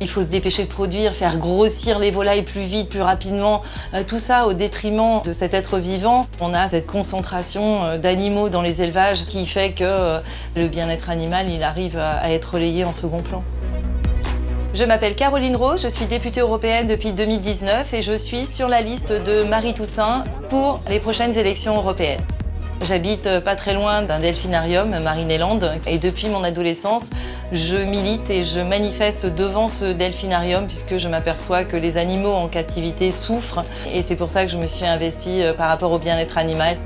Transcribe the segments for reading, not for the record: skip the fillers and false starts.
Il faut se dépêcher de produire, faire grossir les volailles plus vite, plus rapidement, tout ça au détriment de cet être vivant. On a cette concentration d'animaux dans les élevages qui fait que le bien-être animal, il arrive à être relayé en second plan. Je m'appelle Caroline Rose, je suis députée européenne depuis 2019 et je suis sur la liste de Marie Toussaint pour les prochaines élections européennes. J'habite pas très loin d'un delphinarium, Marineland, et depuis mon adolescence, je milite et je manifeste devant ce delphinarium puisque je m'aperçois que les animaux en captivité souffrent et c'est pour ça que je me suis investie par rapport au bien-être animal.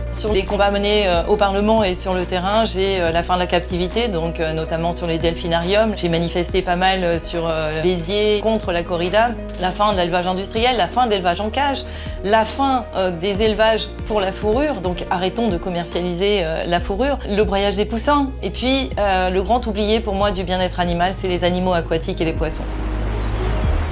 Sur les combats menés au Parlement et sur le terrain, j'ai la fin de la captivité, donc notamment sur les delphinariums. J'ai manifesté pas mal sur Béziers contre la corrida, la fin de l'élevage industriel, la fin de l'élevage en cage, la fin des élevages pour la fourrure, donc arrêtons de commercialiser la fourrure, le broyage des poussins. Et puis le grand oublié pour moi du bien-être animal, c'est les animaux aquatiques et les poissons.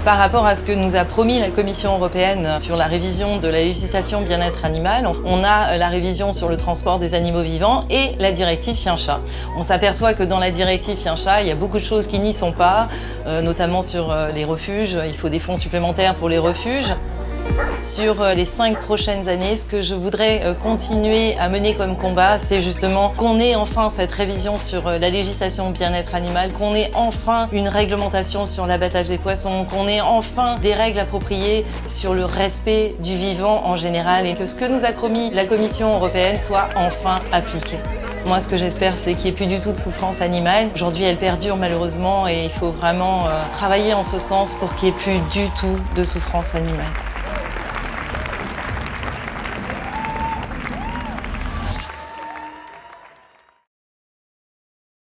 Par rapport à ce que nous a promis la Commission européenne sur la révision de la législation bien-être animal, on a la révision sur le transport des animaux vivants et la directive Chien-Chat. On s'aperçoit que dans la directive Chien-Chat, il y a beaucoup de choses qui n'y sont pas, notamment sur les refuges. Il faut des fonds supplémentaires pour les refuges. Sur les 5 prochaines années, ce que je voudrais continuer à mener comme combat, c'est justement qu'on ait enfin cette révision sur la législation bien-être animal, qu'on ait enfin une réglementation sur l'abattage des poissons, qu'on ait enfin des règles appropriées sur le respect du vivant en général et que ce que nous a promis la Commission européenne soit enfin appliqué. Moi, ce que j'espère, c'est qu'il n'y ait plus du tout de souffrance animale. Aujourd'hui, elle perdure malheureusement et il faut vraiment travailler en ce sens pour qu'il n'y ait plus du tout de souffrance animale.